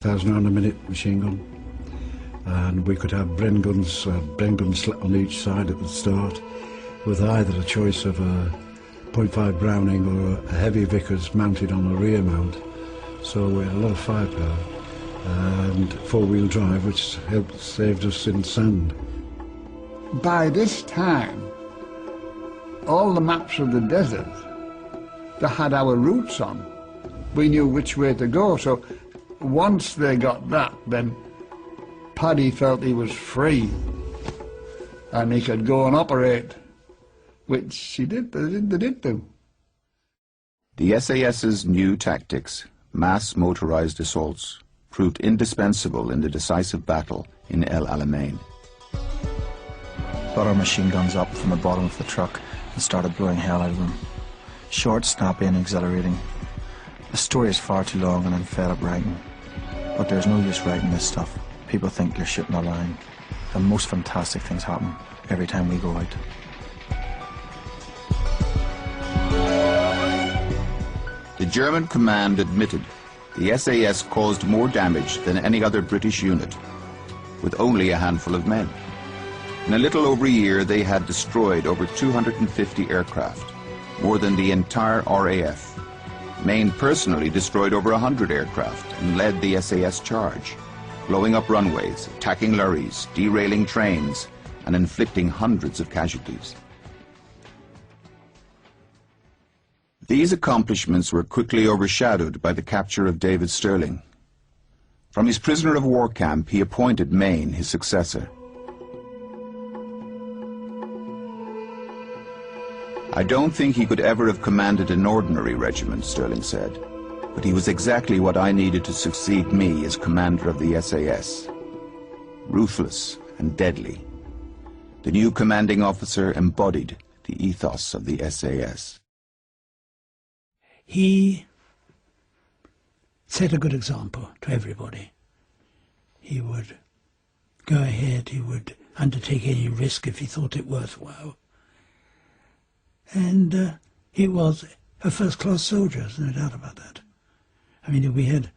1,000 round a minute machine gun, and we could have Bren guns on each side at the start, with either a choice of a .5 Browning or a heavy Vickers mounted on a rear mount. So we had a lot of firepower and four-wheel drive, which saved us in sand. By this time, all the maps of the desert that had our routes on, we knew which way to go. So once they got that, then Paddy felt he was free and he could go and operate, which he did. They did do. The SAS's new tactics, mass motorized assaults, proved indispensable in the decisive battle in El Alamein. Got our machine guns up from the bottom of the truck and started blowing hell out of them. Short, snappy and exhilarating. The story is far too long and I'm fed up writing. But there's no use writing this stuff. People think you're shooting a line. The most fantastic things happen every time we go out. The German command admitted the SAS caused more damage than any other British unit, with only a handful of men. In a little over a year, they had destroyed over 250 aircraft, more than the entire RAF. Maine personally destroyed over 100 aircraft and led the SAS charge, blowing up runways, attacking lorries, derailing trains, and inflicting hundreds of casualties. These accomplishments were quickly overshadowed by the capture of David Stirling. From his prisoner of war camp, he appointed Maine his successor. I don't think he could ever have commanded an ordinary regiment, Stirling said, but he was exactly what I needed to succeed me as commander of the SAS. Ruthless and deadly. The new commanding officer embodied the ethos of the SAS. He set a good example to everybody. He would go ahead, he would undertake any risk if he thought it worthwhile. And he was a first-class soldier, there's no doubt about that. I mean, if we had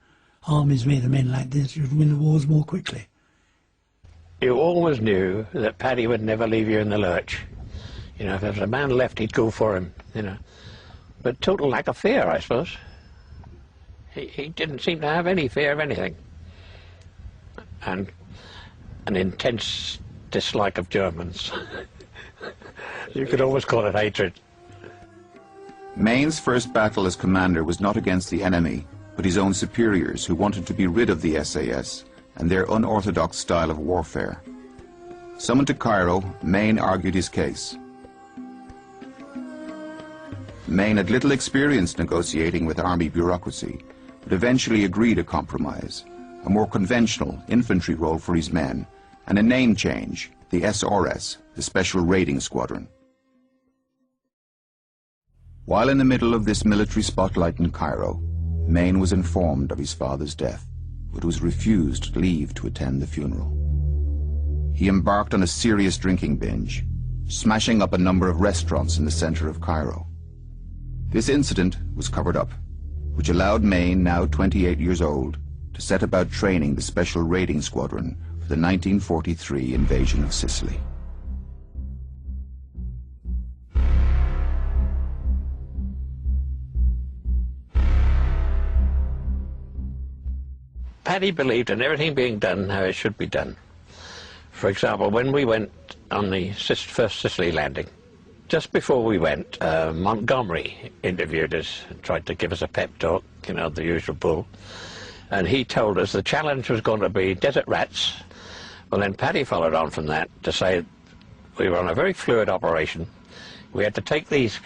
armies made of men like this, you'd win the wars more quickly. You always knew that Paddy would never leave you in the lurch. You know, if there was a man left, he'd go for him, you know. But total lack of fear, I suppose. He didn't seem to have any fear of anything. And an intense dislike of Germans. You could always call it hatred. Maine's first battle as commander was not against the enemy, but his own superiors who wanted to be rid of the SAS and their unorthodox style of warfare. Summoned to Cairo, Maine argued his case. Maine had little experience negotiating with army bureaucracy, but eventually agreed a compromise, a more conventional infantry role for his men, and a name change, the SRS, the Special Raiding Squadron. While in the middle of this military spotlight in Cairo, Maine was informed of his father's death, but was refused leave to attend the funeral. He embarked on a serious drinking binge, smashing up a number of restaurants in the center of Cairo. This incident was covered up, which allowed Maine, now 28 years old, to set about training the Special Raiding Squadron for the 1943 invasion of Sicily. Paddy believed in everything being done how it should be done. For example, when we went on the first Sicily landing, just before we went, Montgomery interviewed us and tried to give us a pep talk, you know, the usual bull. And he told us the challenge was going to be desert rats. Well, then Paddy followed on from that to say we were on a very fluid operation. We had to take these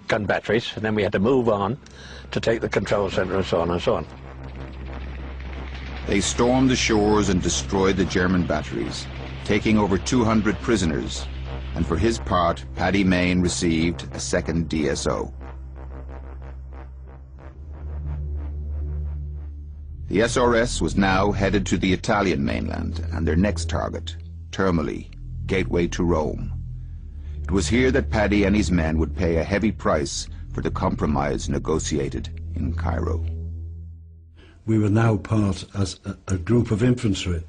gun batteries, and then we had to move on to take the control center and so on and so on. They stormed the shores and destroyed the German batteries, taking over 200 prisoners, and for his part, Paddy Maine received a second DSO. The SRS was now headed to the Italian mainland and their next target, Termoli, gateway to Rome. It was here that Paddy and his men would pay a heavy price for the compromise negotiated in Cairo. we were now part as a group of infantry.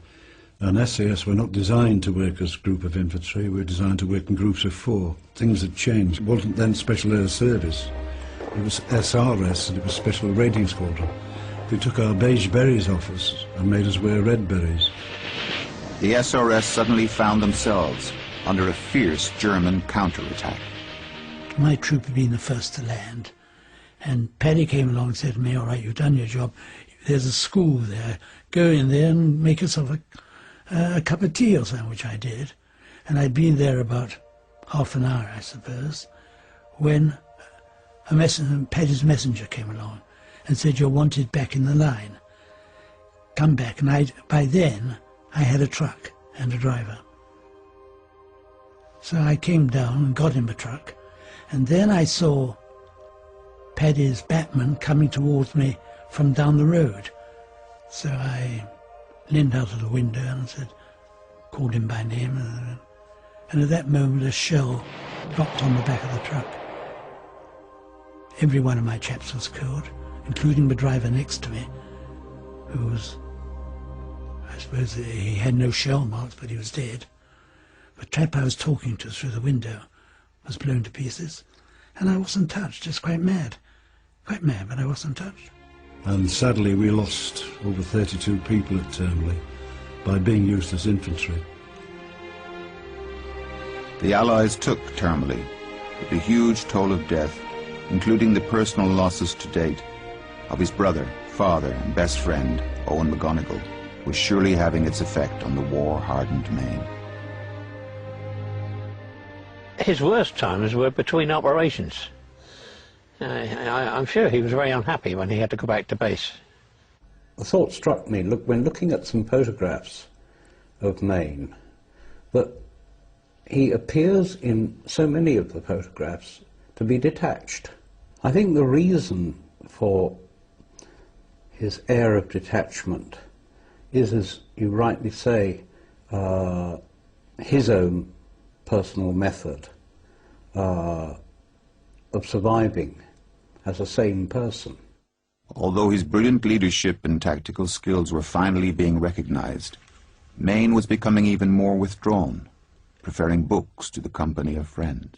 And SAS were not designed to work as a group of infantry, we were designed to work in groups of 4. Things had changed. It wasn't then Special Air Service, it was SRS, and it was Special Raiding Squadron. They took our beige berets off us and made us wear red berets. The SRS suddenly found themselves under a fierce German counterattack. My troop had been the first to land, and Paddy came along and said to me, "All right, you've done your job. There's a school there. Go in there and make yourself a cup of tea or something," which I did. And I'd been there about half an hour, I suppose, when Paddy's messenger came along and said, "You're wanted back in the line. Come back." And by then, I had a truck and a driver. So I came down and got him a truck, and then I saw Paddy's batman coming towards me from down the road. So I leaned out of the window and called him by name, and at that moment a shell dropped on the back of the truck. Every one of my chaps was killed, including the driver next to me, who was, I suppose he had no shell marks, but he was dead. The chap I was talking to through the window was blown to pieces, and I wasn't touched, just quite mad, but I wasn't touched. And sadly we lost over 32 people at Termley by being used as infantry. The Allies took Termley, with a huge toll of death, including the personal losses to date of his brother, father and best friend, Owen McGonigal, was surely having its effect on the war-hardened Maine. His worst times were between operations. I'm sure he was very unhappy when he had to go back to base. The thought struck me, when looking at some photographs of Maine, that he appears in so many of the photographs to be detached. I think the reason for his air of detachment is, as you rightly say, his own personal method of surviving as a sane person. Although his brilliant leadership and tactical skills were finally being recognized, Maine was becoming even more withdrawn, preferring books to the company of friends.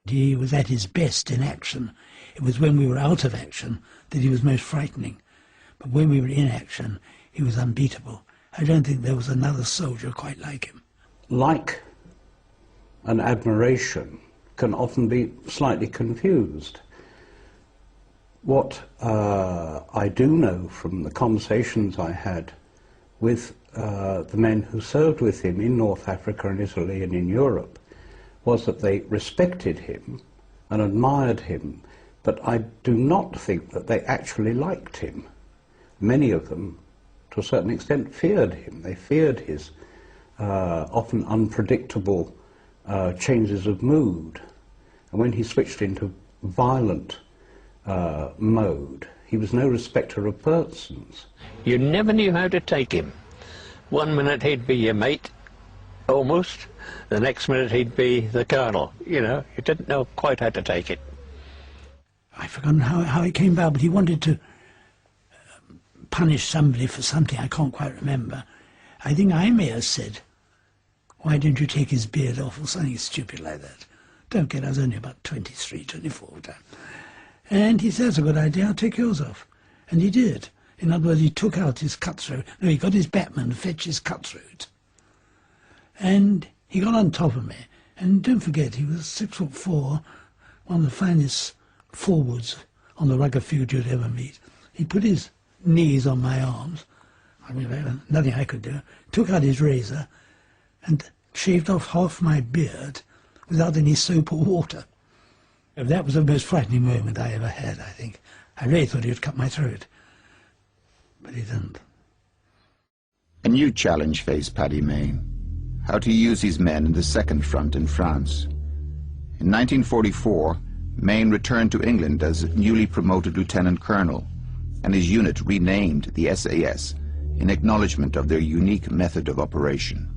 He was at his best in action. It was when we were out of action that he was most frightening. But when we were in action, he was unbeatable. I don't think there was another soldier quite like him. Like and admiration can often be slightly confused. What I do know from the conversations I had with the men who served with him in North Africa and Italy and in Europe was that they respected him and admired him, but I do not think that they actually liked him. Many of them, to a certain extent, feared him. They feared his often unpredictable changes of mood. And when he switched into violent mode, he was no respecter of persons. You never knew how to take him. One minute he'd be your mate, almost. The next minute he'd be the colonel. You know, you didn't know quite how to take it. I've forgotten how it came about, but he wanted to punish somebody for something I can't quite remember. I think I may have said, "Why don't you take his beard off?" or something stupid like that. Don't get, I was only about 23, 24 at the time. And he said, "That's a good idea, I'll take yours off." And he did. In other words, he took out his cutthroat. No, he got his batman to fetch his cutthroat. And he got on top of me. And don't forget, he was 6'4", one of the finest forwards on the rugged field you'd ever meet. He put his knees on my arms. I mean, there was nothing I could do. Took out his razor and shaved off half my beard without any soap or water. That was the most frightening moment I ever had, I think. I really thought he would cut my throat, but he didn't. A new challenge faced Paddy Maine: how to use his men in the Second Front in France. In 1944, Maine returned to England as newly promoted lieutenant colonel, and his unit renamed the SAS in acknowledgement of their unique method of operation.